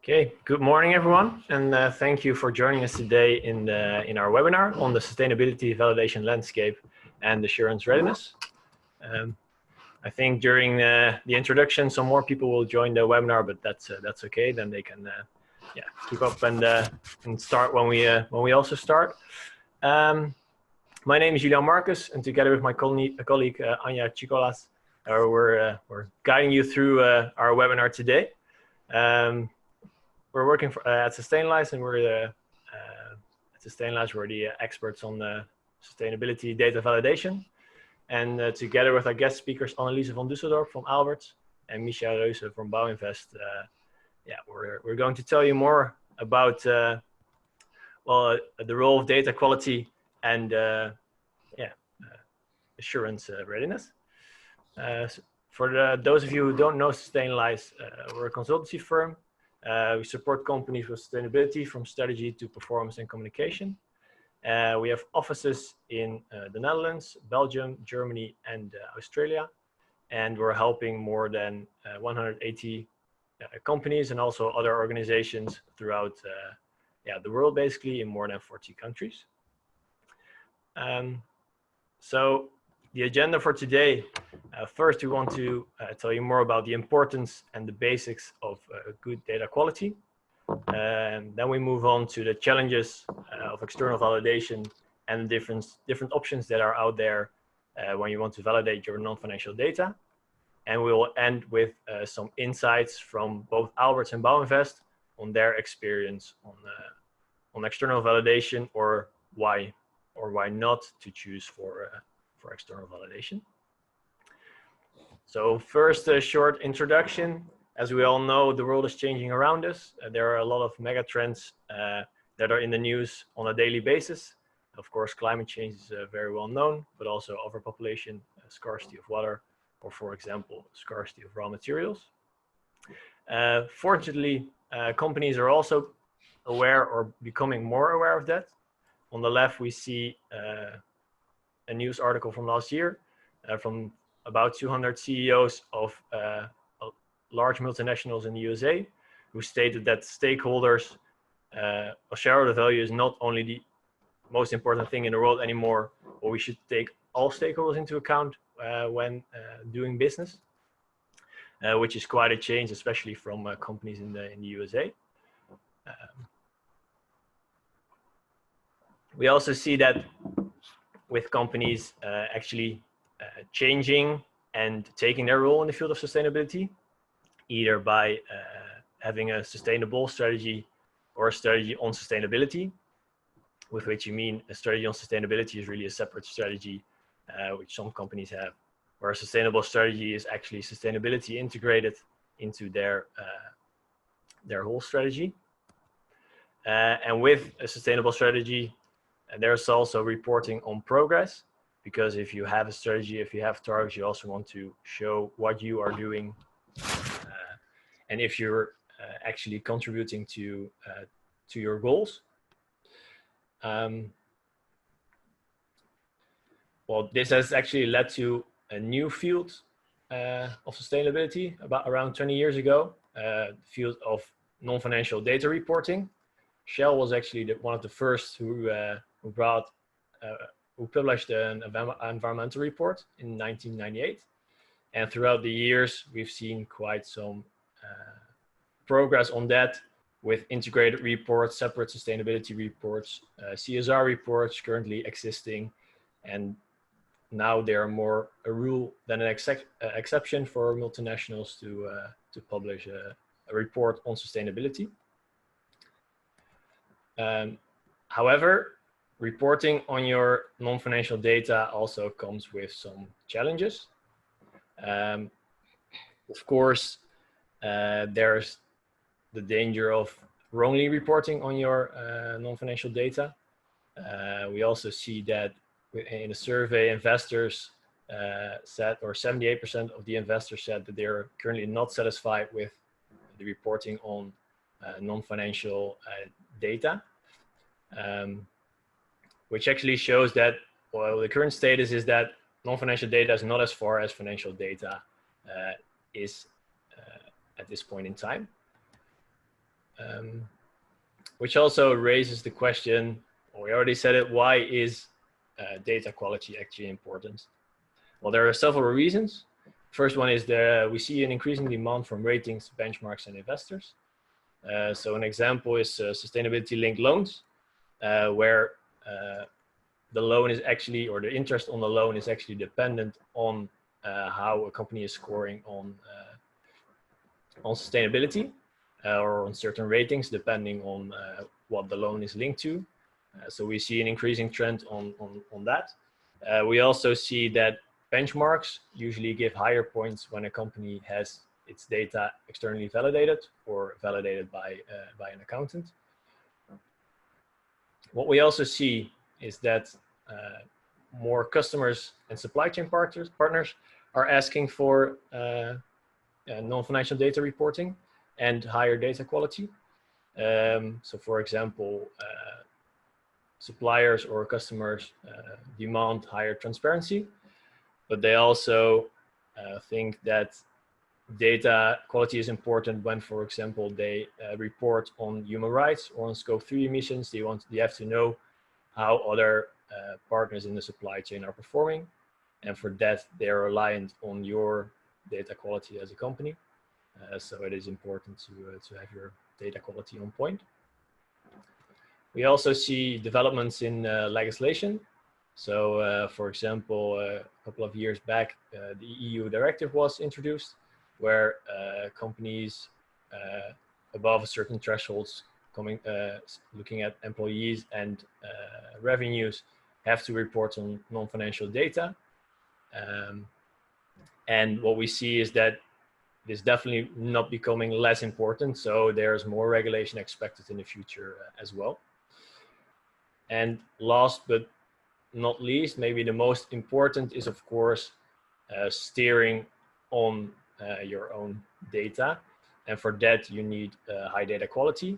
Okay, good morning everyone, and thank you for joining us today in our webinar on the sustainability validation landscape and assurance readiness. I think during the introduction, some more people will join the webinar, but that's okay. Then they can keep up and start when we also start. My name is Julian Marcus, and together with my colleague Anja Chicolas, we're guiding you through our webinar today. We're working at Sustainalize, and at Sustainalize, we're the experts on sustainability data validation. And together with our guest speakers, Anneliese van Dusseldorp from Alberts and Micha Reuse from Bouwinvest, we're going to tell you more about the role of data quality and assurance readiness. For those of you who don't know Sustainalize, we're a consultancy firm. We support companies with sustainability from strategy to performance and communication. We have offices in the Netherlands, Belgium, Germany, and Australia. And we're helping more than 180 companies and also other organizations throughout the world, basically in more than 40 countries. So the agenda for today, first we want to tell you more about the importance and the basics of good data quality. And then we move on to the challenges of external validation and different options that are out there when you want to validate your non-financial data. And we will end with some insights from both Alberts and Bouwinvest on their experience on external validation, or why not to choose for external validation. So first, a short introduction. As we all know, the world is changing around us. There are a lot of mega trends that are in the news on a daily basis. Of course, climate change is very well known, but also overpopulation, scarcity of water, or for example, scarcity of raw materials. Fortunately, companies are also aware or becoming more aware of that. On the left, we see a news article from last year from about 200 CEOs of large multinationals in the USA, who stated that stakeholders or shareholder value is not only the most important thing in the world anymore, but we should take all stakeholders into account when doing business, which is quite a change, especially from companies in the USA. We also see that with companies actually changing and taking their role in the field of sustainability, either by having a sustainable strategy or a strategy on sustainability, with which you mean a strategy on sustainability is really a separate strategy, which some companies have, where a sustainable strategy is actually sustainability integrated into their whole strategy. And with a sustainable strategy, there's also reporting on progress, because if you have a strategy, if you have targets, you also want to show what you are doing, and if you're actually contributing to your goals. Well, this has actually led to a new field of sustainability around 20 years ago, the field of non-financial data reporting. Shell was actually one of the first who published an environmental report in 1998. And throughout the years, we've seen quite some progress on that, with integrated reports, separate sustainability reports, CSR reports currently existing. And now they are more a rule than an exception for multinationals to publish a report on sustainability. However, reporting on your non-financial data also comes with some challenges. Of course, there's the danger of wrongly reporting on your non-financial data. We also see that in a survey, investors said, or 78% of the investors said that they're currently not satisfied with the reporting on non-financial data. Which actually shows that, well, the current status is that non-financial data is not as far as financial data is at this point in time. which also raises the question, we already said it, why is data quality actually important? Well, there are several reasons. First one is that we see an increasing demand from ratings, benchmarks, and investors. So an example is sustainability-linked loans, where the loan is actually, or the interest on the loan is actually dependent on how a company is scoring on sustainability or on certain ratings, depending on what the loan is linked to. So we see an increasing trend on that. We also see that benchmarks usually give higher points when a company has its data externally validated or validated by an accountant. What we also see is that more customers and supply chain partners are asking for non-financial data reporting and higher data quality. So for example, suppliers or customers demand higher transparency, but they also think that data quality is important when, for example, they report on human rights or on scope 3 emissions. They have to know how other partners in the supply chain are performing. And for that, they are reliant on your data quality as a company. So it is important to have your data quality on point. We also see developments in legislation. So for example, a couple of years back, the EU directive was introduced, where companies above a certain thresholds looking at employees and revenues have to report on non-financial data. And what we see is that it is definitely not becoming less important. So there's more regulation expected in the future as well. And last but not least, maybe the most important is, of course, steering on your own data. And for that, you need high data quality.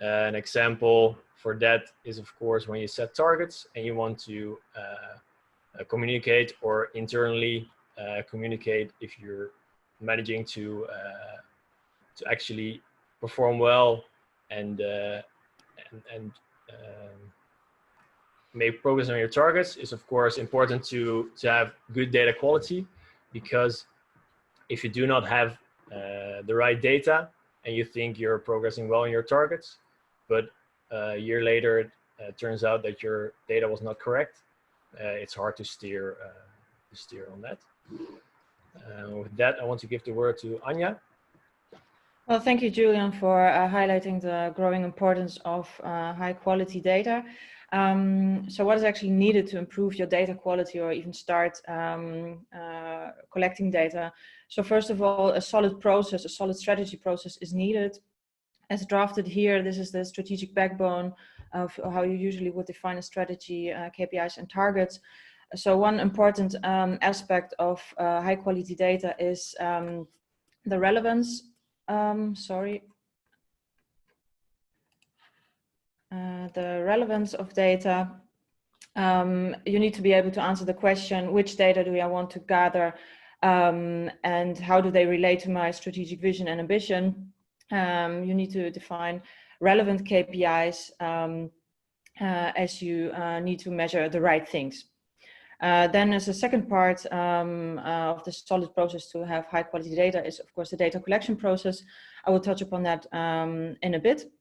An example for that is, of course, when you set targets and you want to communicate or internally communicate if you're managing to actually perform well and make progress on your targets, is of course important to have good data quality, because if you do not have the right data and you think you're progressing well on your targets, but a year later it turns out that your data was not correct, it's hard to steer on that. With that, I want to give the word to Anja. Well, thank you, Julian, for highlighting the growing importance of high quality data. So what is actually needed to improve your data quality or even start collecting data? So first of all, a solid process, a solid strategy process is needed. As drafted here, this is the strategic backbone of how you usually would define a strategy, KPIs and targets. So one important aspect of high quality data is the relevance. The relevance of data. You need to be able to answer the question, which data do I want to gather, and how do they relate to my strategic vision and ambition? You need to define relevant KPIs as you need to measure the right things. Then as a second part of the solid process to have high quality data is, of course, the data collection process. I will touch upon that in a bit,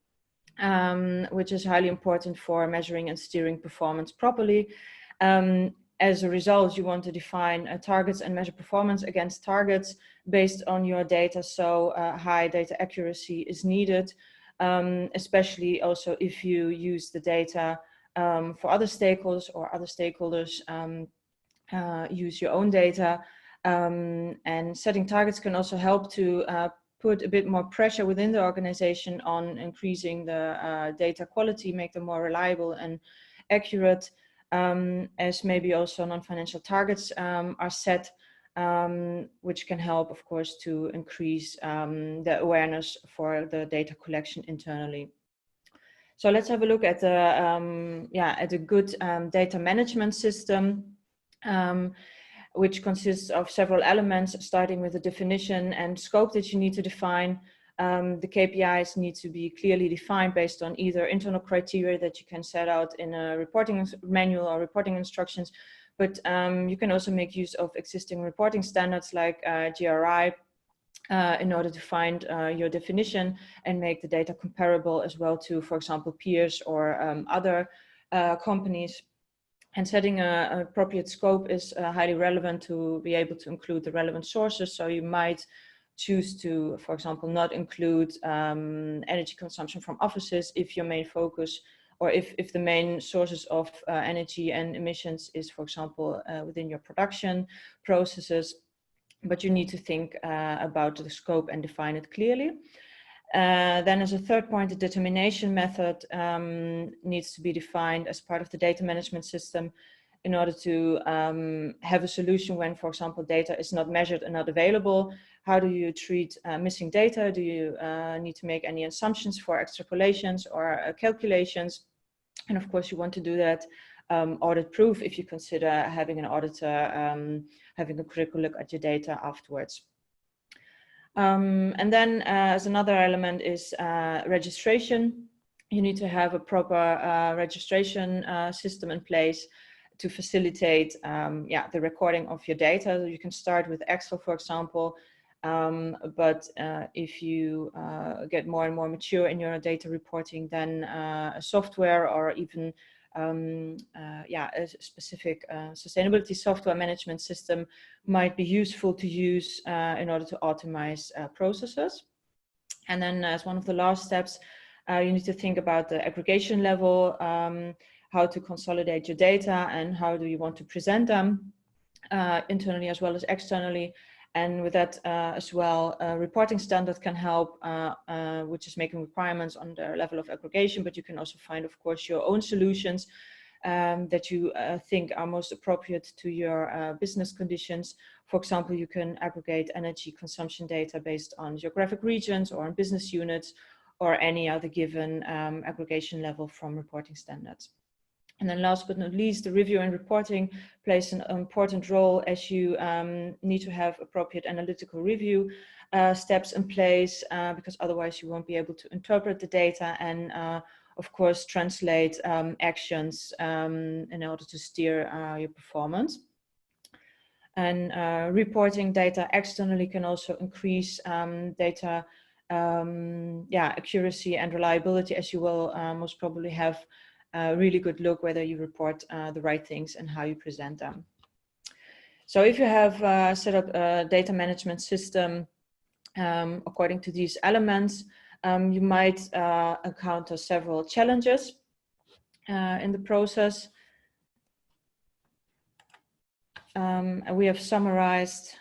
which is highly important for measuring and steering performance properly. As a result, you want to define targets and measure performance against targets based on your data. So high data accuracy is needed, especially also if you use the data for other stakeholders, or other stakeholders use your own data. And setting targets can also help to put a bit more pressure within the organization on increasing the data quality, make them more reliable and accurate, as maybe also non-financial targets are set, which can help, of course, to increase the awareness for the data collection internally. So let's have a look at a good data management system, which consists of several elements, starting with the definition and scope that you need to define. The KPIs need to be clearly defined based on either internal criteria that you can set out in a reporting manual or reporting instructions, but you can also make use of existing reporting standards like GRI in order to find your definition and make the data comparable as well to, for example, peers or other companies. And setting an appropriate scope is highly relevant to be able to include the relevant sources. So you might choose to, for example, not include energy consumption from offices if your main focus, or if the main sources of energy and emissions is, for example, within your production processes. But you need to think about the scope and define it clearly. Then as a third point, the determination method needs to be defined as part of the data management system in order to have a solution when, for example, data is not measured and not available. How do you treat missing data? Do you need to make any assumptions for extrapolations or calculations? And of course, you want to do that audit proof if you consider having an auditor having a critical look at your data afterwards. And then as another element is registration. You need to have a proper registration system in place to facilitate the recording of your data. You can start with Excel, for example, but if you get more and more mature in your data reporting, then a software or even a specific sustainability software management system might be useful to use in order to optimize processes. And then as one of the last steps, you need to think about the aggregation level, how to consolidate your data and how do you want to present them internally as well as externally. And with that as well, a reporting standard can help, which is making requirements on the level of aggregation, but you can also find, of course, your own solutions that you think are most appropriate to your business conditions. For example, you can aggregate energy consumption data based on geographic regions or on business units or any other given aggregation level from reporting standards. And then last but not least, the review and reporting plays an important role as you need to have appropriate analytical review steps in place because otherwise you won't be able to interpret the data and of course translate actions in order to steer your performance. And reporting data externally can also increase data accuracy and reliability, as you will most probably have a really good look whether you report the right things and how you present them. So if you have set up a data management system according to these elements, you might encounter several challenges in the process. And we have summarized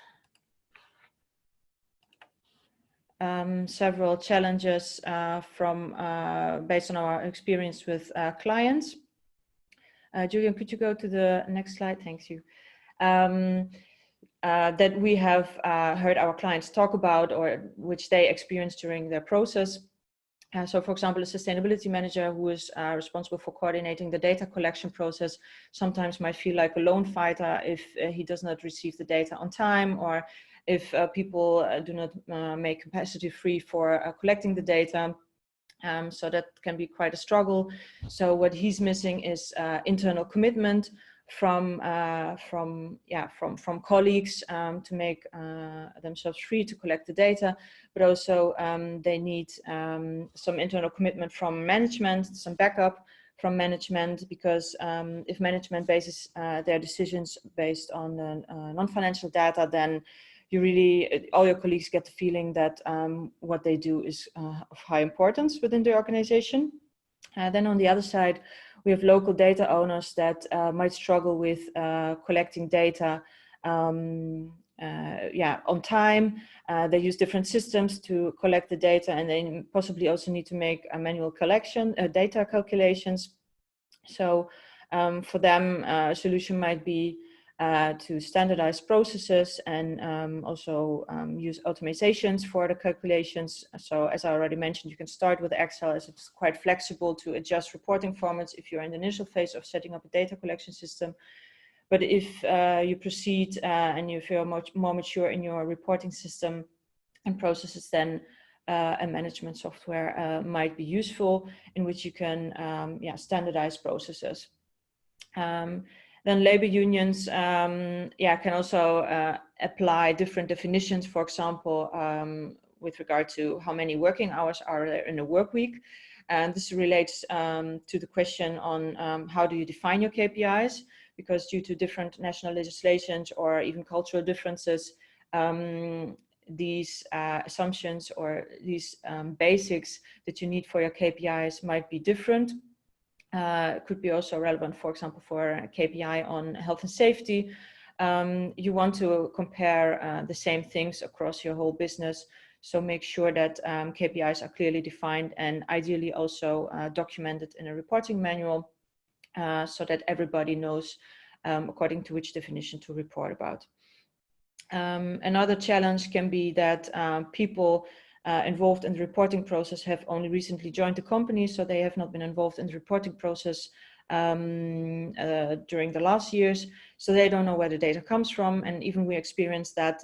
several challenges from based on our experience with clients. Julian, could you go to the next slide? Thank you. That we have heard our clients talk about or which they experienced during their process. So for example, a sustainability manager who is responsible for coordinating the data collection process sometimes might feel like a lone fighter if he does not receive the data on time, or if people do not make capacity free for collecting the data. So that can be quite a struggle. So what he's missing is internal commitment from colleagues to make themselves free to collect the data, but also they need some internal commitment from management, some backup from management, because if management bases their decisions based on the non-financial data, then you really, all your colleagues get the feeling that what they do is of high importance within the organization. Then on the other side, we have local data owners that might struggle with collecting data on time. They use different systems to collect the data, and they possibly also need to make a manual collection, data calculations. So for them, a solution might be to standardize processes and also use automatizations for the calculations. So as I already mentioned, you can start with Excel, as it's quite flexible to adjust reporting formats if you're in the initial phase of setting up a data collection system. But if you proceed and you feel much more mature in your reporting system and processes, then a management software might be useful, in which you can standardize processes. Then labor unions can also apply different definitions, for example, with regard to how many working hours are there in a work week. And this relates to the question on how do you define your KPIs, because due to different national legislations or even cultural differences, these assumptions or these basics that you need for your KPIs might be different. Could be also relevant, for example, for a KPI on health and safety. You want to compare the same things across your whole business. So make sure that KPIs are clearly defined and ideally also documented in a reporting manual so that everybody knows according to which definition to report about. Another challenge can be that people involved in the reporting process have only recently joined the company, so they have not been involved in the reporting process during the last years, so they don't know where the data comes from. And even we experience that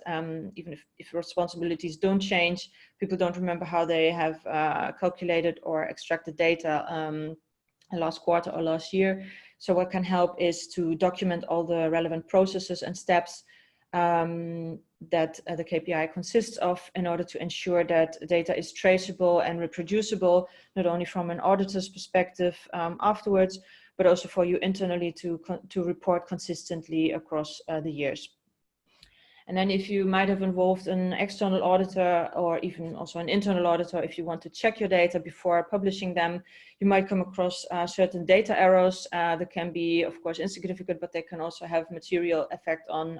even if responsibilities don't change, people don't remember how they have calculated or extracted data last quarter or last year. So what can help is to document all the relevant processes and steps that the KPI consists of, in order to ensure that data is traceable and reproducible, not only from an auditor's perspective afterwards, but also for you internally to report consistently across the years. And then if you might have involved an external auditor or even also an internal auditor, if you want to check your data before publishing them, you might come across certain data errors that can be, of course, insignificant, but they can also have material effect on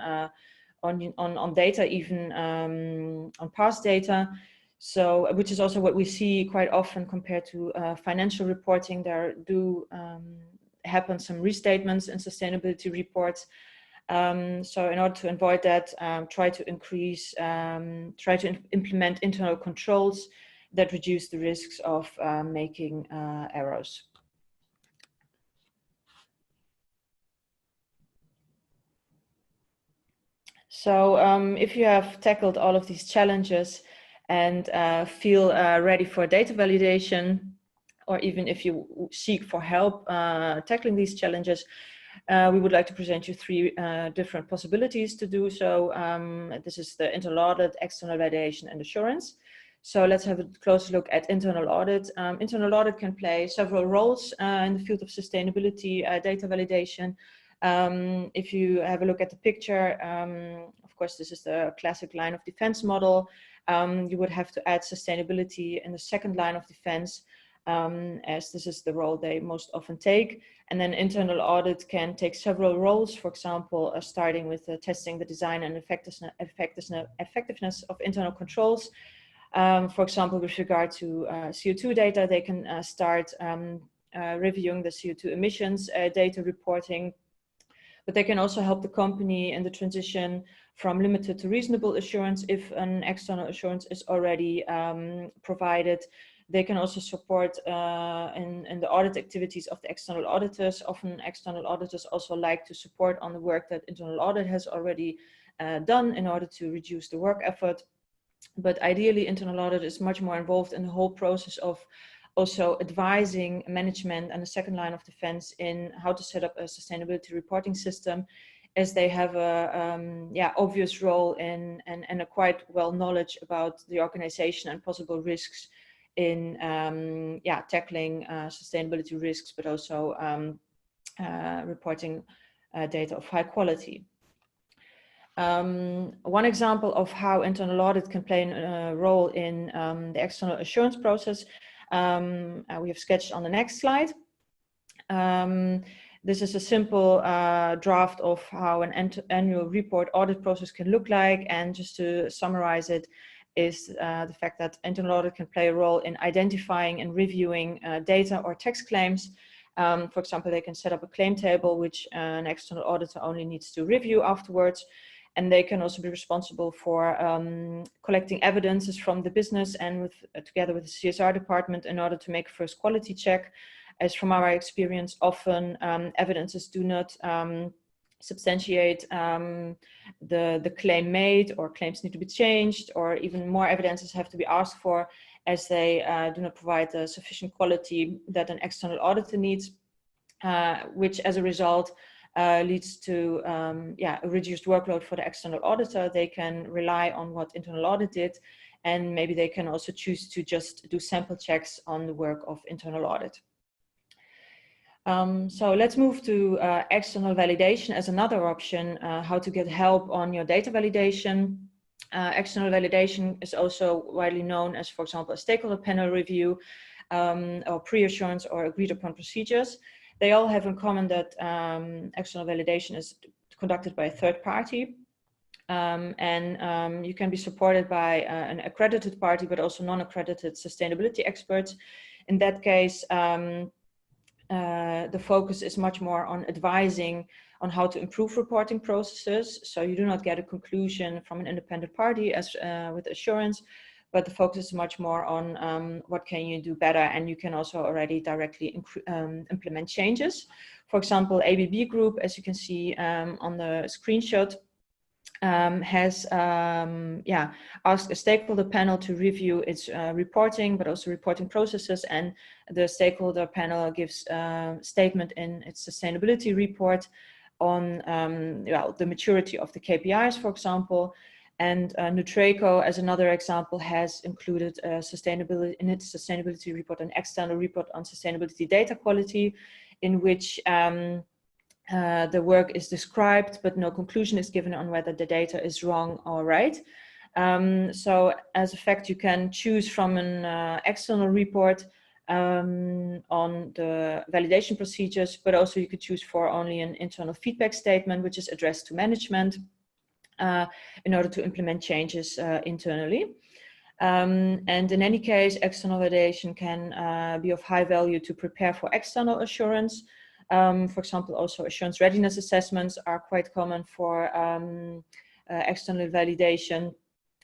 data, even on past data. So, which is also what we see quite often compared to financial reporting. There do happen some restatements in sustainability reports. So in order to avoid that, try to implement internal controls that reduce the risks of making errors. So if you have tackled all of these challenges and feel ready for data validation, or even if you seek for help tackling these challenges, we would like to present you three different possibilities to do so. This is the internal audit, external validation, and assurance. So let's have a closer look at internal audit. Internal audit can play several roles in the field of sustainability data validation. If you have a look at the picture, of course, this is the classic line of defense model. You would have to add sustainability in the second line of defense, as this is the role they most often take. And then internal audit can take several roles, for example, starting with testing the design and effectiveness of internal controls. For example, with regard to CO2 data, they can start reviewing the CO2 emissions data reporting, but they can also help the company in the transition from limited to reasonable assurance if an external assurance is already provided. They can also support in the audit activities of the external auditors. Often external auditors also like to support on the work that internal audit has already done in order to reduce the work effort. But ideally, internal audit is much more involved in the whole process of also advising management and the second line of defense in how to set up a sustainability reporting system, as they have a obvious role in and a quite well knowledge about the organization and possible risks in tackling sustainability risks, but also reporting data of high quality. One example of how internal audit can play a role in the external assurance process we have sketched on the next slide. This is a simple draft of how an annual report audit process can look like, and just to summarize it, is the fact that internal audit can play a role in identifying and reviewing data or tax claims. For example, they can set up a claim table, which an external auditor only needs to review afterwards. And they can also be responsible for collecting evidences from the business and together with the CSR department in order to make a first quality check. As from our experience, often evidences do not substantiate the claim made, or claims need to be changed, or even more evidences have to be asked for, as they do not provide the sufficient quality that an external auditor needs, which as a result leads to a reduced workload for the external auditor. They can rely on what internal audit did, and maybe they can also choose to just do sample checks on the work of internal audit. So let's move to external validation as another option, how to get help on your data validation. External validation is also widely known as, for example, a stakeholder panel review, or pre-assurance or agreed upon procedures. They all have in common that external validation is conducted by a third party. You can be supported by an accredited party, but also non-accredited sustainability experts. In that case, the focus is much more on advising on how to improve reporting processes. So you do not get a conclusion from an independent party as with assurance, but the focus is much more on what can you do better, and you can also already directly implement changes. For example, ABB Group, as you can see on the screenshot, has asked a stakeholder panel to review its reporting, but also reporting processes, and the stakeholder panel gives a statement in its sustainability report on the maturity of the KPIs, for example. And Nutreco, as another example, has included sustainability in its sustainability report, an external report on sustainability data quality, in which the work is described, but no conclusion is given on whether the data is wrong or right. So as a fact, you can choose from an external report on the validation procedures, but also you could choose for only an internal feedback statement, which is addressed to management in order to implement changes internally. And in any case, external validation can be of high value to prepare for external assurance. For example, also assurance readiness assessments are quite common for external validation,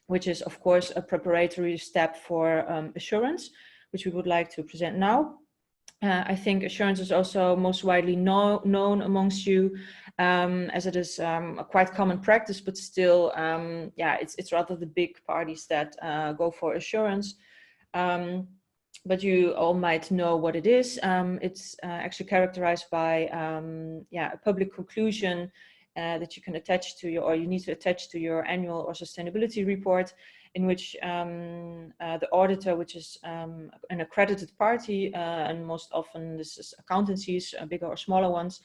which is of course a preparatory step for assurance, which we would like to present now. I think assurance is also most widely known amongst you, as it is a quite common practice, but still, it's rather the big parties that go for assurance. But you all might know what it is. It's actually characterized by a public conclusion that you can attach to your, or you need to attach to your annual or sustainability report, in which the auditor, which is an accredited party, and most often this is accountancies, bigger or smaller ones,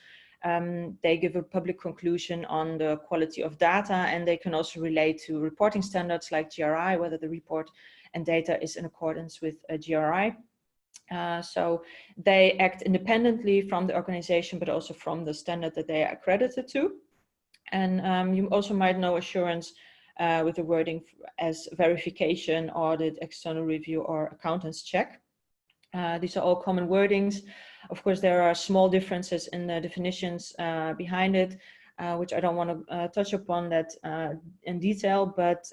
they give a public conclusion on the quality of data, and they can also relate to reporting standards like GRI, whether the report and data is in accordance with a GRI. So they act independently from the organization, but also from the standard that they are accredited to. And you also might know assurance with the wording as verification, audit, external review, or accountant's check. These are all common wordings. Of course, there are small differences in the definitions behind it, which I don't want to touch upon that in detail, but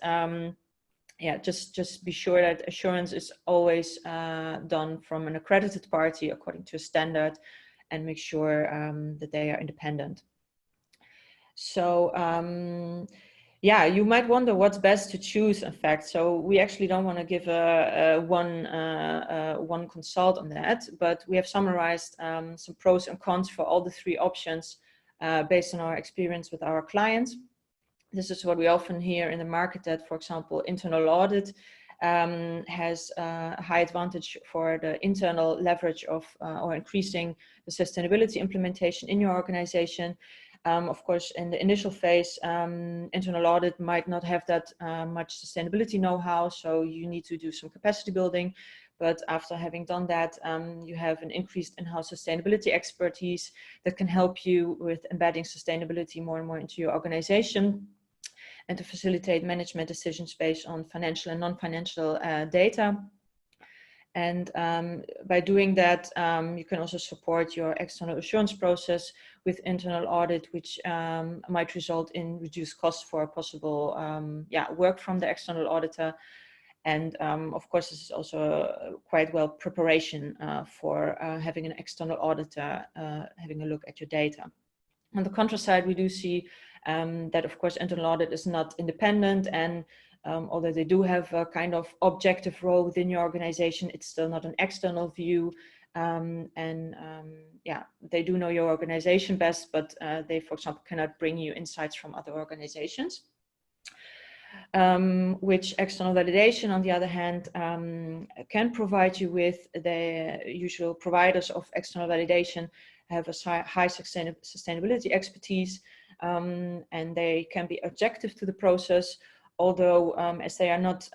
just be sure that assurance is always done from an accredited party according to a standard, and make sure that they are independent. So you might wonder what's best to choose, in fact. So we actually don't want to give one consult on that, but we have summarized some pros and cons for all the three options based on our experience with our clients. This is what we often hear in the market, that, for example, internal audit has a high advantage for the internal leverage of or increasing the sustainability implementation in your organization. Of course, in the initial phase, internal audit might not have that much sustainability know-how, so you need to do some capacity building. But after having done that, you have an increased in-house sustainability expertise that can help you with embedding sustainability more and more into your organization, and to facilitate management decisions based on financial and non-financial data. And by doing that, you can also support your external assurance process with internal audit, which might result in reduced costs for possible work from the external auditor. And of course, this is also quite well preparation for having an external auditor having a look at your data. On the contra side, we do see that, of course, internal audit is not independent, and although they do have a kind of objective role within your organization, it's still not an external view. Yeah, they do know your organization best, but they, for example, cannot bring you insights from other organizations. Which external validation, on the other hand, can provide you with. The usual providers of external validation have a high sustainability expertise, and they can be objective to the process, although as they are not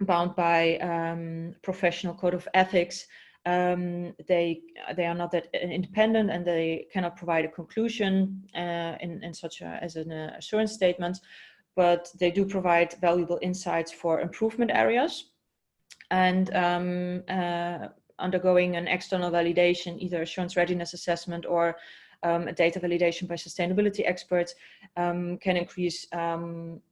bound by professional code of ethics, they are not that independent, and they cannot provide a conclusion in such as an assurance statement, but they do provide valuable insights for improvement areas. And undergoing an external validation, either assurance readiness assessment or a data validation by sustainability experts, can increase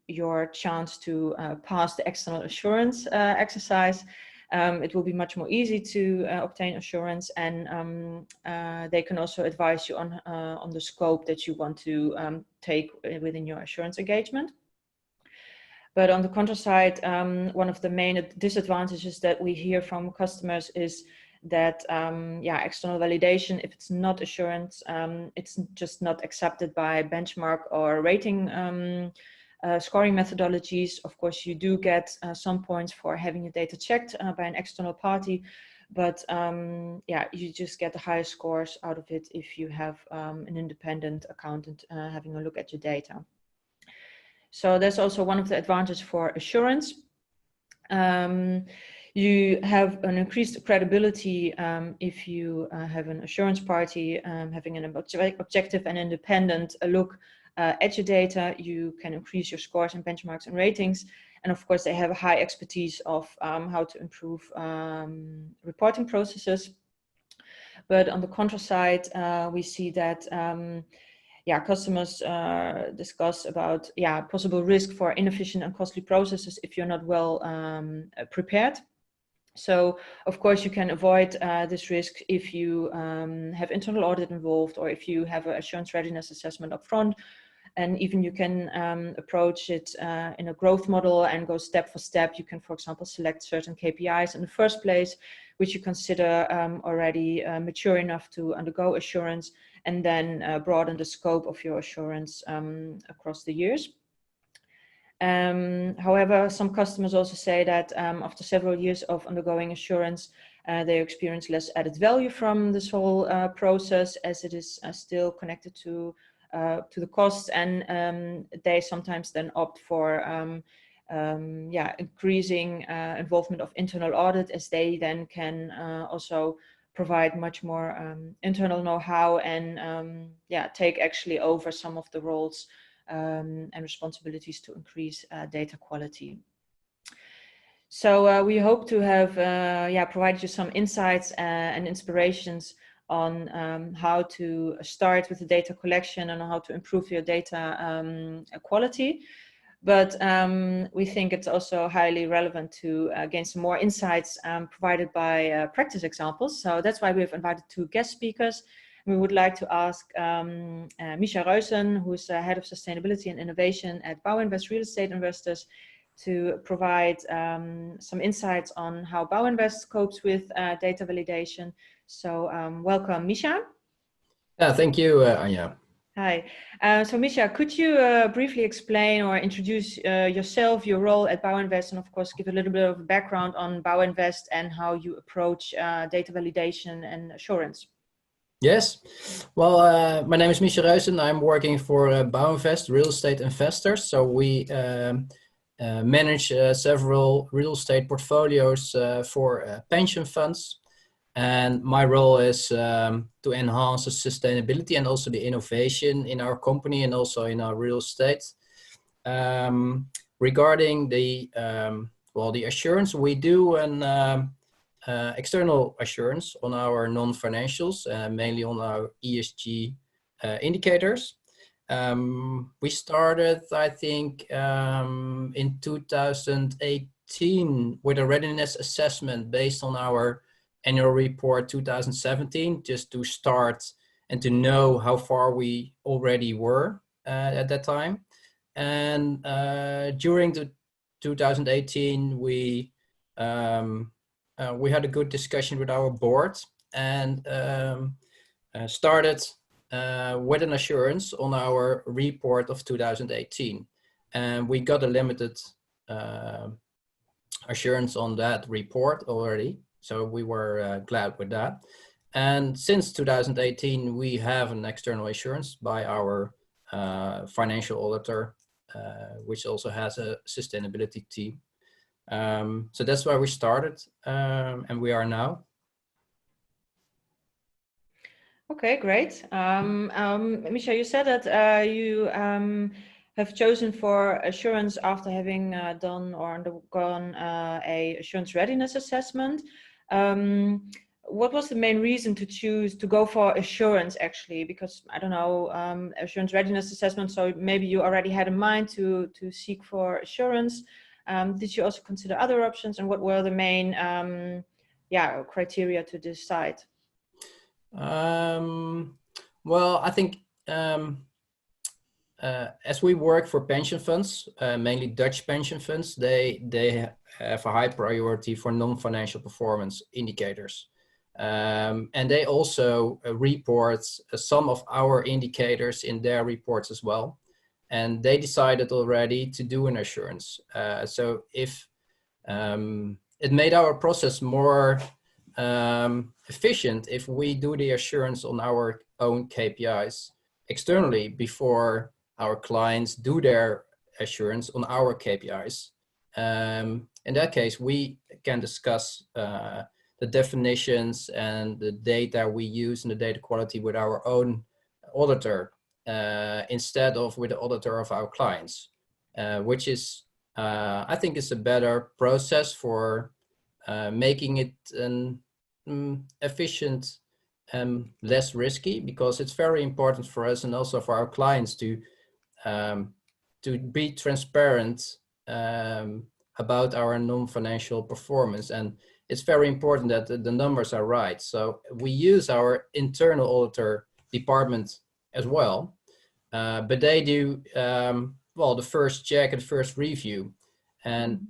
your chance to pass the external assurance exercise. It will be much more easy to obtain assurance, and they can also advise you on the scope that you want to take within your assurance engagement. But on the contra side, one of the main disadvantages that we hear from customers is that external validation, if it's not assurance, it's just not accepted by benchmark or rating scoring methodologies. Of course, you do get some points for having your data checked by an external party, but you just get the highest scores out of it if you have an independent accountant having a look at your data. So that's also one of the advantages for assurance. You have an increased credibility if you have an assurance party having an objective and independent look at your data. You can increase your scores and benchmarks and ratings. And of course, they have a high expertise of how to improve reporting processes. But on the contra side, we see that customers discuss about possible risk for inefficient and costly processes if you're not well prepared. So of course you can avoid this risk if you have internal audit involved, or if you have an assurance readiness assessment up front. And even you can approach it in a growth model and go step for step. You can, for example, select certain KPIs in the first place, which you consider already mature enough to undergo assurance, and then broaden the scope of your assurance across the years. However, some customers also say that after several years of undergoing assurance, they experience less added value from this whole process, as it is still connected to the costs, and they sometimes then opt for increasing involvement of internal audit, as they then can also provide much more internal know-how and take actually over some of the roles and responsibilities to increase data quality. So we hope to have provided you some insights and inspirations on how to start with the data collection and how to improve your data quality. But we think it's also highly relevant to gain some more insights provided by practice examples. So that's why we've invited two guest speakers. We would like to ask Misha Reusen, who's Head of Sustainability and Innovation at Bouwinvest Real Estate Investors, to provide some insights on how Bouwinvest copes with data validation. So welcome, Misha. Thank you, Anja. Hi. So Misha, could you briefly explain or introduce yourself, your role at Bouwinvest, and of course give a little bit of background on Bouwinvest and how you approach data validation and assurance? Yes. Well, my name is Misha Reusen. I'm working for Bouwinvest Real Estate Investors. So we manage several real estate portfolios for pension funds. And my role is to enhance the sustainability and also the innovation in our company and also in our real estate. Regarding the the assurance, we do an external assurance on our non-financials, mainly on our ESG indicators. We started, I think, in 2018 with a readiness assessment based on our annual report 2017, just to start and to know how far we already were at that time. And during the 2018, we had a good discussion with our board and started with an assurance on our report of 2018. And we got a limited assurance on that report already. So we were glad with that. And since 2018, we have an external assurance by our financial auditor, which also has a sustainability team. So that's where we started, and we are now. Okay, great. Misha, you said that you have chosen for assurance after having done or undergone a assurance readiness assessment. What was the main reason to choose to go for assurance actually? Because I don't know, assurance readiness assessment, so maybe you already had in mind to seek for assurance. Did you also consider other options, and what were the main criteria to decide? Well, I think as we work for pension funds, mainly Dutch pension funds, they have a high priority for non-financial performance indicators. And they also report some of our indicators in their reports as well. And they decided already to do an assurance. So if it made our process more efficient if we do the assurance on our own KPIs externally before our clients do their assurance on our KPIs. In that case, we can discuss the definitions and the data we use and the data quality with our own auditor instead of with the auditor of our clients, which is, I think, is a better process for making it an efficient and less risky, because it's very important for us and also for our clients to be transparent about our non-financial performance, and it's very important that the numbers are right. So we use our internal auditor department as well, but they do well, the first check and first review. And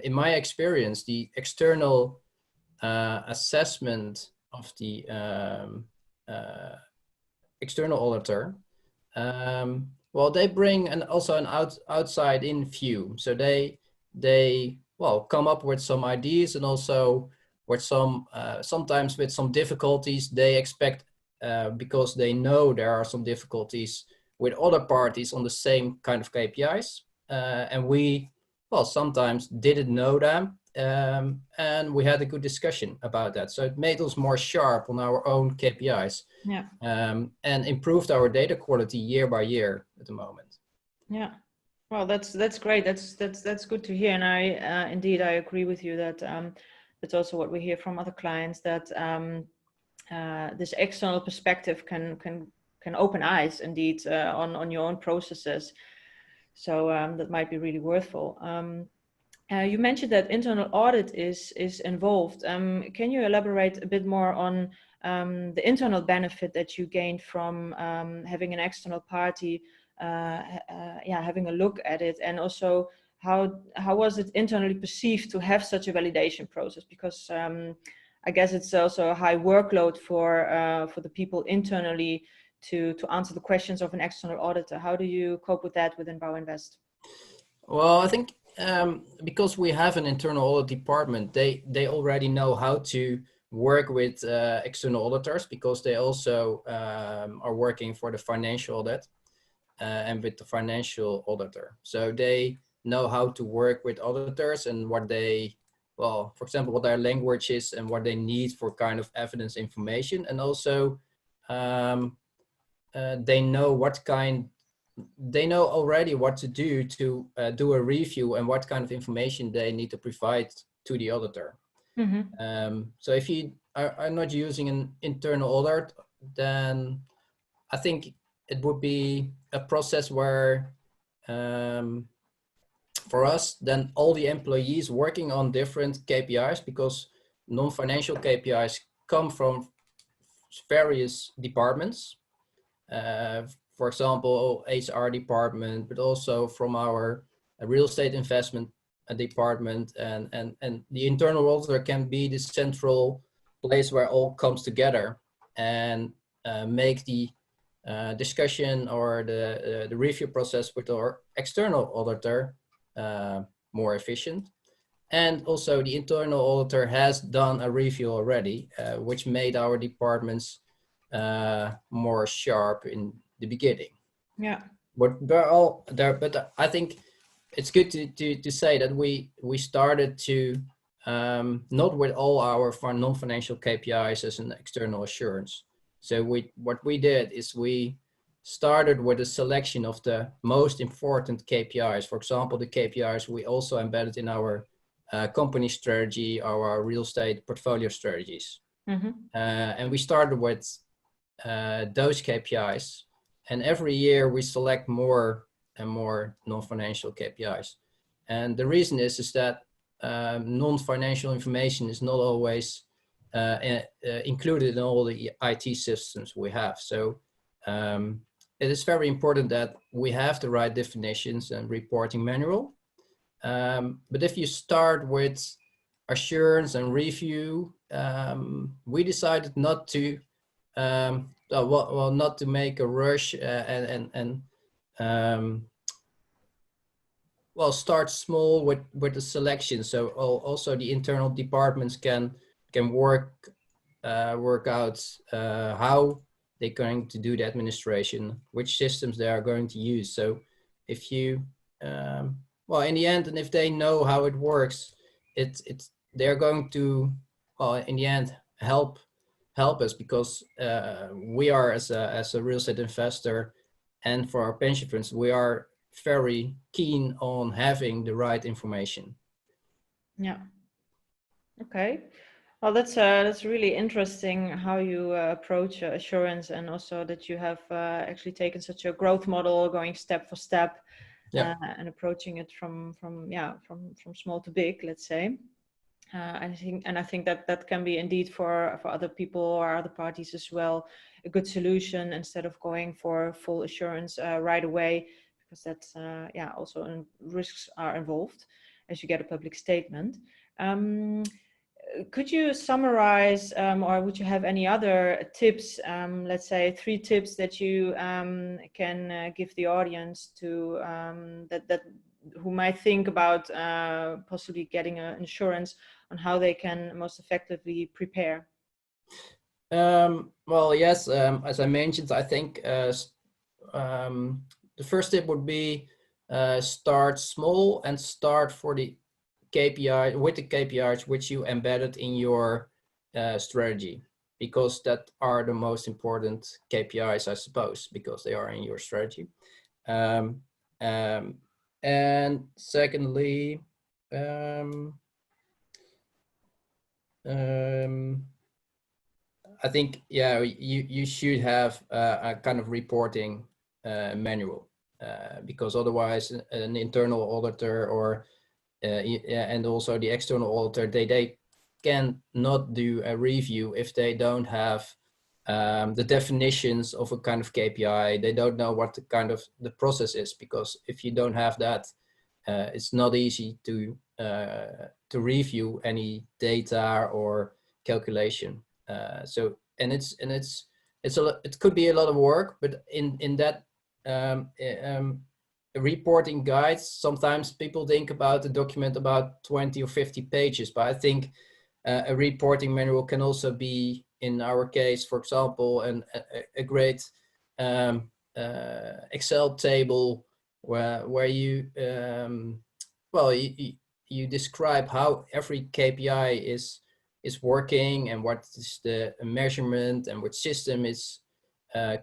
in my experience, the external assessment of the external auditor, well, they bring also an outside-in view. So they well, come up with some ideas, and also with some sometimes with some difficulties they expect, because they know there are some difficulties with other parties on the same kind of KPIs, and we, well, sometimes didn't know them, and we had a good discussion about that. So it made us more sharp on our own KPIs, yeah, and improved our data quality year by year at the moment. Yeah. Well, that's great. That's good to hear. And I indeed I agree with you that that's also what we hear from other clients, that this external perspective can open eyes indeed on your own processes. So that might be really worthwhile. You mentioned that internal audit is involved. Can you elaborate a bit more on the internal benefit that you gained from having an external party having a look at it, and also how was it internally perceived to have such a validation process? Because I guess it's also a high workload for the people internally to answer the questions of an external auditor. How do you cope with that within Bouwinvest? Well, I think because we have an internal audit department, they already know how to work with external auditors, because they also are working for the financial audit and with the financial auditor. So they know how to work with auditors and what they, well, for example, what their language is and what they need for kind of evidence information. And also they know already what to do a review and what kind of information they need to provide to the auditor. Mm-hmm. So if you are not using an internal audit, then I think it would be a process where for us, then all the employees working on different KPIs, because non-financial KPIs come from various departments. For example, HR department, but also from our real estate investment department, and the internal auditor can be the central place where all comes together and make the discussion or the review process with our external auditor more efficient. And also the internal auditor has done a review already, which made our departments more sharp in the beginning. Yeah. But they're all there. But I think it's good to say that we started to not with all our non-financial KPIs as an external assurance. So what we did is we started with a selection of the most important KPIs. For example, the KPIs we also embedded in our company strategy, our real estate portfolio strategies. Mm-hmm. And we started with those KPIs. And every year we select more and more non-financial KPIs. And the reason is that non-financial information is not always included in all the IT systems we have. So it is very important that we have the right definitions and reporting manual. But if you start with assurance and review, we decided not to not to make a rush and start small with the selection. So also the internal departments can work out how they're going to do the administration, which systems they are going to use. So if you in the end, and if they know how it works, they're going to in the end help us, because we are as a real estate investor, and for our pension funds, we are very keen on having the right information. Yeah. Okay. Well, that's really interesting how you approach assurance, and also that you have actually taken such a growth model, going step for step, and approaching it from small to big, let's say. I think that can be indeed for other people or other parties as well a good solution, instead of going for full assurance right away, because that's also risks are involved as you get a public statement. Could you summarize, or would you have any other tips, let's say 3 tips that you can give the audience to that who might think about possibly getting insurance, on how they can most effectively prepare? Well, yes, as I mentioned, I think the first tip would be start small and start for the KPI with the KPIs which you embedded in your strategy, because that are the most important KPIs, I suppose, because they are in your strategy. And secondly, I think you should have a kind of reporting manual, because otherwise an internal auditor or and also the external auditor, they can not do a review if they don't have the definitions of a kind of KPI. They don't know what the kind of the process is, because if you don't have that, it's not easy to review any data or calculation. It could be a lot of work, but in that reporting guides, sometimes people think about a document about 20 or 50 pages, but I think a reporting manual can also be, in our case, for example, a great Excel table where you you describe how every KPI is working, and what is the measurement, and which system is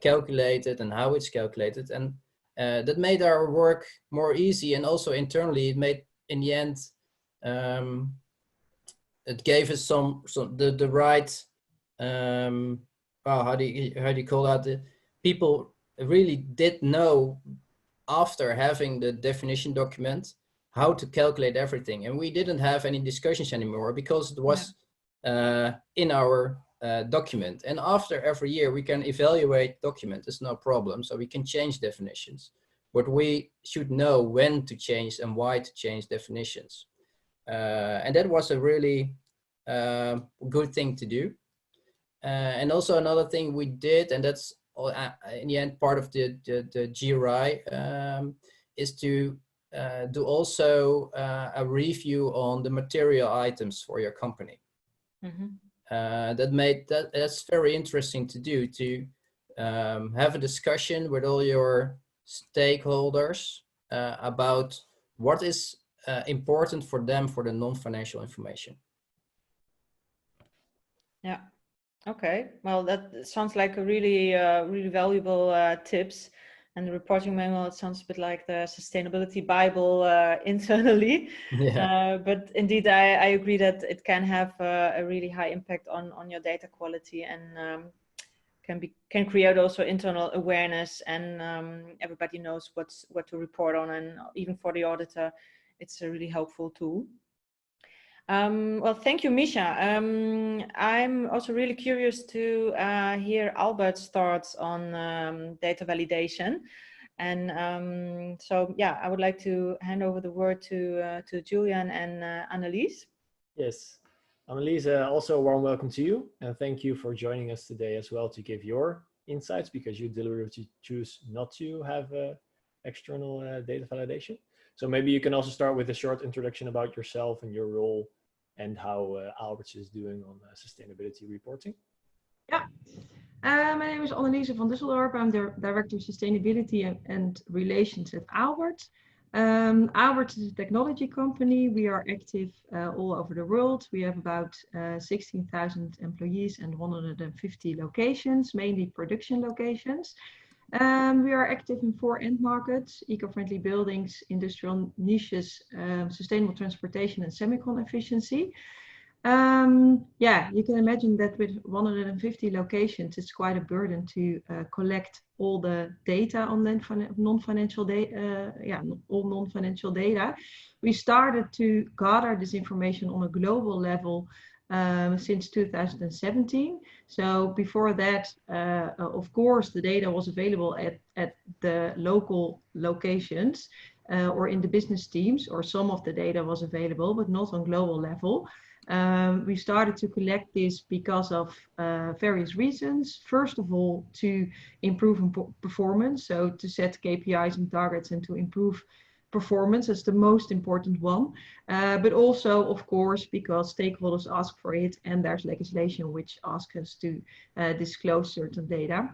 calculated, and how it's calculated, and that made our work more easy. And also internally, it made, in the end, it gave us the right how do you call that? The people really did know, after having the definition document, how to calculate everything, and we didn't have any discussions anymore, because it was in our document. And after every year, we can evaluate document. It's no problem. So we can change definitions, but we should know when to change and why to change definitions. And that was a really good thing to do. And also another thing we did, and that's in the end part of the GRI, is to do also a review on the material items for your company. That's very interesting to do, to have a discussion with all your stakeholders about what is important for them for the non-financial information. Yeah. Okay. Well, that sounds like a really, really valuable tips. And the reporting manual, it sounds a bit like the sustainability Bible internally. Yeah. But indeed, I agree that it can have a really high impact on your data quality, and can create also internal awareness, and everybody knows what to report on, and even for the auditor, it's a really helpful tool. Well, thank you, Misha. I'm also really curious to hear Albert's thoughts on data validation. And so, yeah, I would like to hand over the word to Julian and Annelies. Yes, Annelies, also a warm welcome to you. And thank you for joining us today as well to give your insights, because you deliberately choose not to have external data validation. So maybe you can also start with a short introduction about yourself and your role, and how Albert is doing on sustainability reporting. Yeah, my name is Annelies van Dusseldorp. I'm the Director of Sustainability and Relations at Albert. Albert is a technology company. We are active all over the world. We have about 16,000 employees and 150 locations, mainly production locations. We are active in 4 end markets: eco-friendly buildings, industrial niches, sustainable transportation, and semicon efficiency. Yeah, you can imagine that with 150 locations, it's quite a burden to collect all the data on non-financial data. All non-financial data. We started to gather this information on a global level since 2017. So before that, of course, the data was available at the local locations or in the business teams, or some of the data was available, but not on global level. We started to collect this because of various reasons. First of all, to improve performance, so to set KPIs and targets and to improve performance is the most important one, but also, of course, because stakeholders ask for it, and there's legislation which asks us to disclose certain data.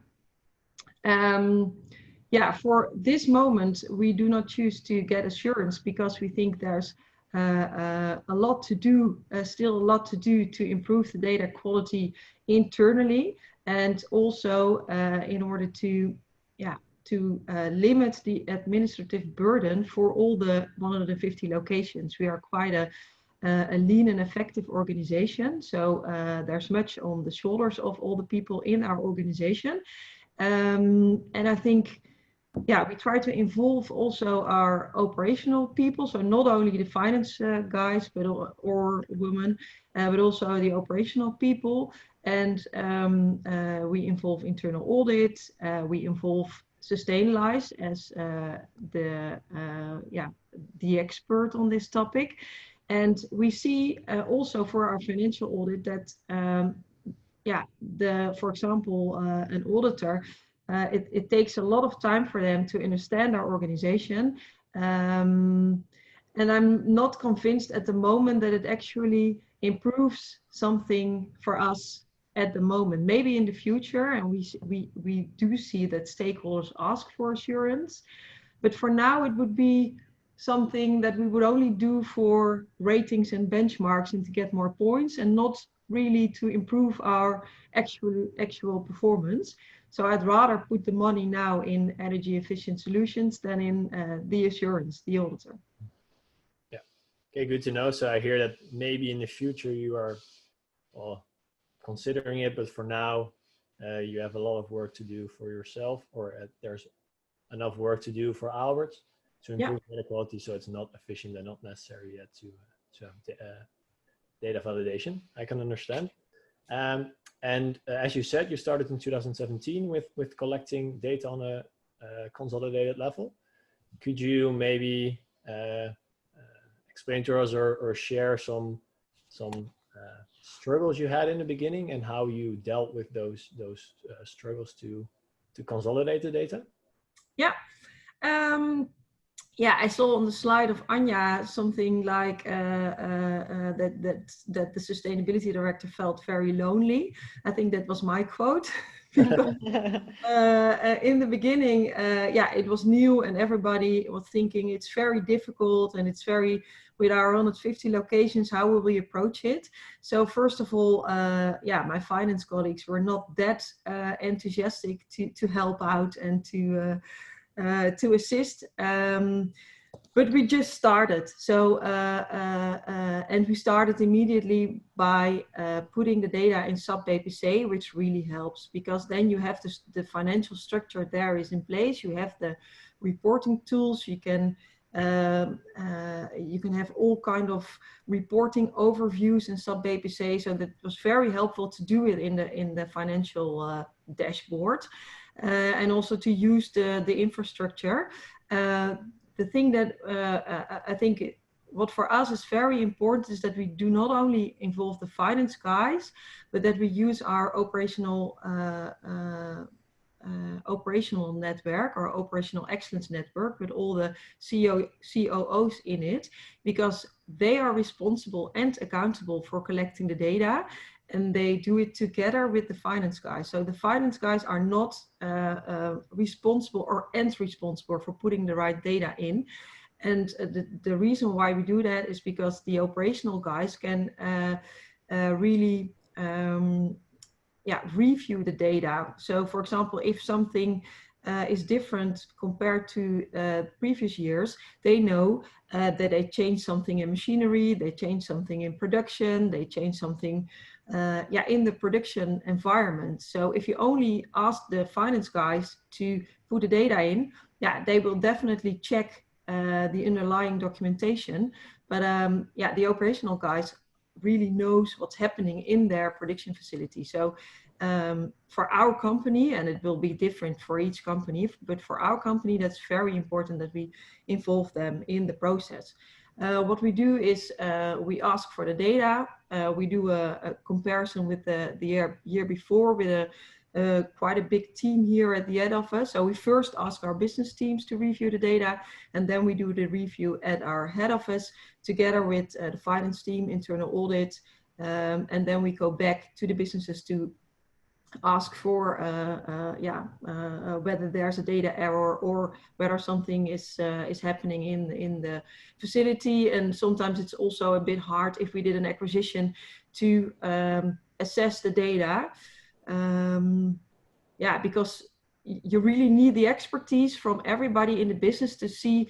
Yeah, for this moment, we do not choose to get assurance because we think there's a lot to do, still a lot to do to improve the data quality internally, and also in order to limit the administrative burden for all the 150 locations. We are quite a lean and effective organization, so there's much on the shoulders of all the people in our organization, and I think, yeah, we try to involve also our operational people, so not only the finance guys or women, but also the operational people, and we involve internal audit, we involve Sustainalize as the expert on this topic. And we see also for our financial audit that, for example, an auditor, it takes a lot of time for them to understand our organization. And I'm not convinced at the moment that it actually improves something for us at the moment. Maybe in the future, and we do see that stakeholders ask for assurance, but for now it would be something that we would only do for ratings and benchmarks and to get more points, and not really to improve our actual performance. So I'd rather put the money now in energy efficient solutions than in the assurance, the auditor. Yeah, okay, good to know. So I hear that maybe in the future you are considering it, but for now you have a lot of work to do for yourself, or there's enough work to do for Albert to improve data quality, so it's not efficient and not necessary yet to have data validation. I can understand. And as you said, you started in 2017 with collecting data on a consolidated level. Could you maybe explain to us or share some struggles you had in the beginning and how you dealt with those struggles to consolidate the data? Yeah. Yeah, I saw on the slide of Anja something like that the sustainability director felt very lonely. I think that was my quote. Because, in the beginning, yeah, it was new and everybody was thinking it's very difficult and it's very, with our 150 locations, how will we approach it? So first of all, yeah, my finance colleagues were not that enthusiastic to help out and to assist. But we just started. So, and we started immediately by putting the data in SAP BPC, which really helps because then you have the financial structure there is in place. You have the reporting tools. You can have all kind of reporting overviews in SAP BPC. So that was very helpful to do it in the financial dashboard. And also to use the infrastructure. The thing that I think what for us is very important is that we do not only involve the finance guys, but that we use our operational network or operational excellence network with all the COOs in it, because they are responsible and accountable for collecting the data. And they do it together with the finance guys. So the finance guys are not responsible or responsible for putting the right data in. And the reason why we do that is because the operational guys can really review the data. So for example, if something is different compared to previous years, they know that they changed something in machinery, they changed something in production, they changed something in the production environment. So if you only ask the finance guys to put the data in, yeah, they will definitely check the underlying documentation. But the operational guys really knows what's happening in their production facility. So for our company, and it will be different for each company, but for our company, that's very important that we involve them in the process. What we do is we ask for the data. We do a comparison with the year before with quite a big team here at the head office. So we first ask our business teams to review the data, and then we do the review at our head office together with the finance team, internal audit, and then we go back to the businesses to ask for whether there's a data error or whether something is happening in the facility. And sometimes it's also a bit hard if we did an acquisition to assess the data. Because you really need the expertise from everybody in the business to see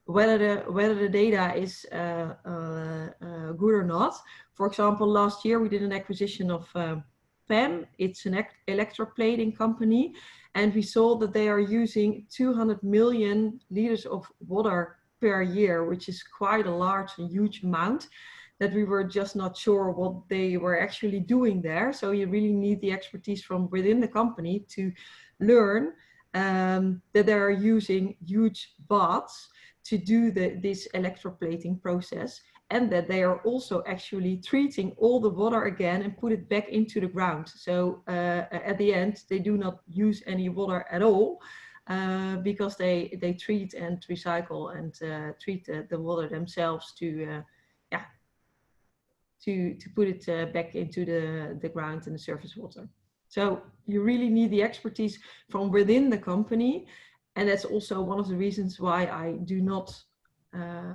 whether the data is good or not. For example, last year we did an acquisition of PEM. It's an electroplating company, and we saw that they are using 200 million liters of water per year, which is quite a large and huge amount that we were just not sure what they were actually doing there. So you really need the expertise from within the company to learn that they are using huge baths to do this electroplating process, and that they are also actually treating all the water again and put it back into the ground. So at the end, they do not use any water at all because they treat and recycle and treat the water themselves to put it back into the ground and the surface water. So you really need the expertise from within the company. And that's also one of the reasons why I do not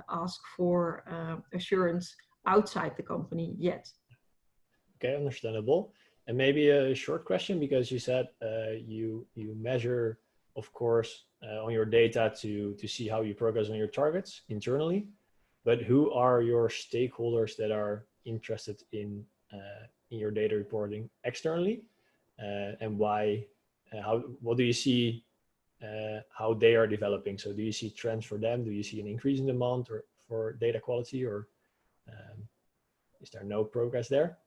ask for assurance outside the company yet. Okay, understandable. And maybe a short question, because you said you measure, of course, on your data to see how you progress on your targets internally. But who are your stakeholders that are interested in your data reporting externally, and why? What do you see? How they are developing? So do you see trends for them? Do you see an increase in demand for data quality, or is there no progress there?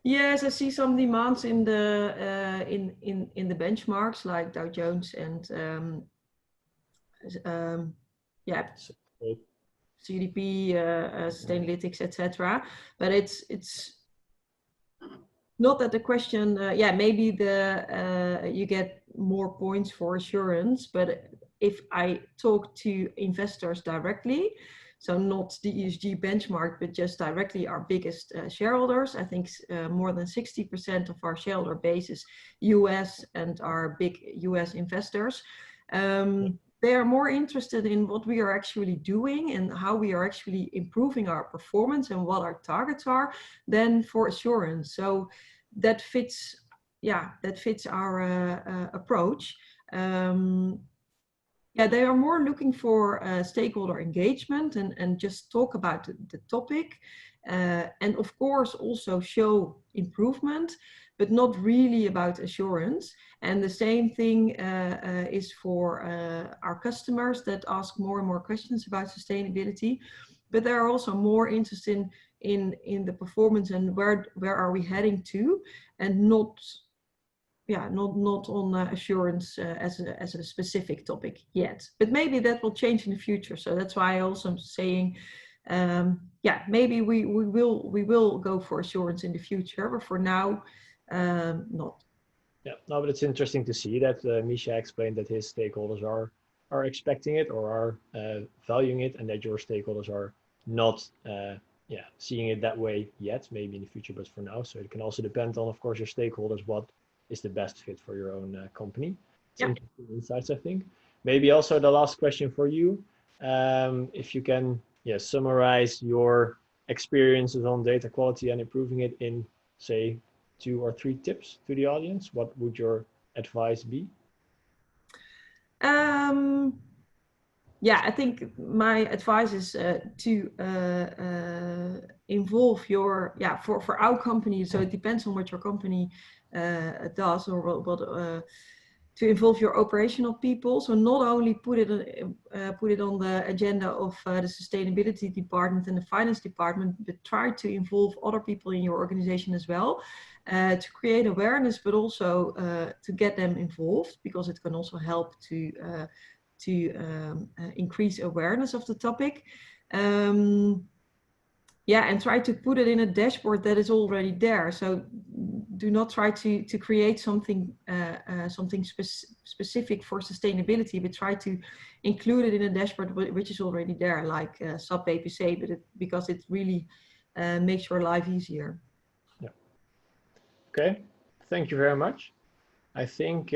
Yes, I see some demands in the in the benchmarks like Dow Jones and yeah, CDP, Sustainalytics, etc. But it's not that the question, yeah, maybe you get more points for assurance, but if I talk to investors directly, so not the ESG benchmark, but just directly our biggest shareholders, I think more than 60% of our shareholder base is US and our big US investors. They are more interested in what we are actually doing and how we are actually improving our performance and what our targets are than for assurance. So that fits, yeah, that fits our approach. Yeah, they are more looking for stakeholder engagement and just talk about the topic. And of course also show improvement, but not really about assurance. And the same thing is for our customers that ask more and more questions about sustainability, but they're also more interested in the performance and where are we heading to, and not on assurance as a specific topic yet. But maybe that will change in the future. So that's why I also am saying, yeah, maybe we will go for assurance in the future, but for now, not. Yeah, no, but it's interesting to see that Misha explained that his stakeholders are expecting it or are valuing it, and that your stakeholders are not seeing it that way yet, maybe in the future, but for now. So it can also depend on, of course, your stakeholders, what is the best fit for your own company. It's interesting insights, I think. Maybe also the last question for you, if you can summarize your experiences on data quality and improving it in, say, 2 or 3 tips to the audience, what would your advice be? Yeah, I think my advice is to involve your, for our company, so it depends on what your company does or what to involve your operational people. So not only put it on the agenda of the sustainability department and the finance department, but try to involve other people in your organization as well, to create awareness, but also to get them involved, because it can also help to increase awareness of the topic. And try to put it in a dashboard that is already there. So do not try to create something specific for sustainability, but try to include it in a dashboard which is already there, like SAP BPC, but because it really makes your life easier. Yeah. Okay. Thank you very much. I think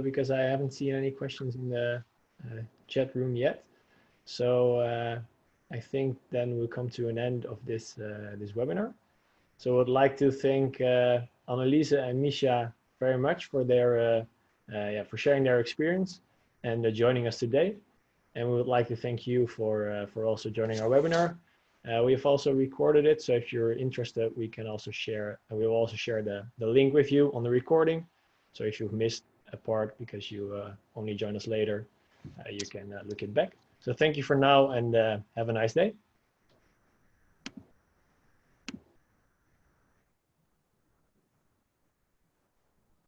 because I haven't seen any questions in the chat room yet, so I think then we'll come to an end of this this webinar. So I'd like to thank Anneliese and Misha very much for their for sharing their experience and joining us today. And we would like to thank you for also joining our webinar. We have also recorded it, so if you're interested, we can also share. We will also share the link with you on the recording. So if you've missed a part because you only join us later, you can look it back. So thank you for now, and have a nice day.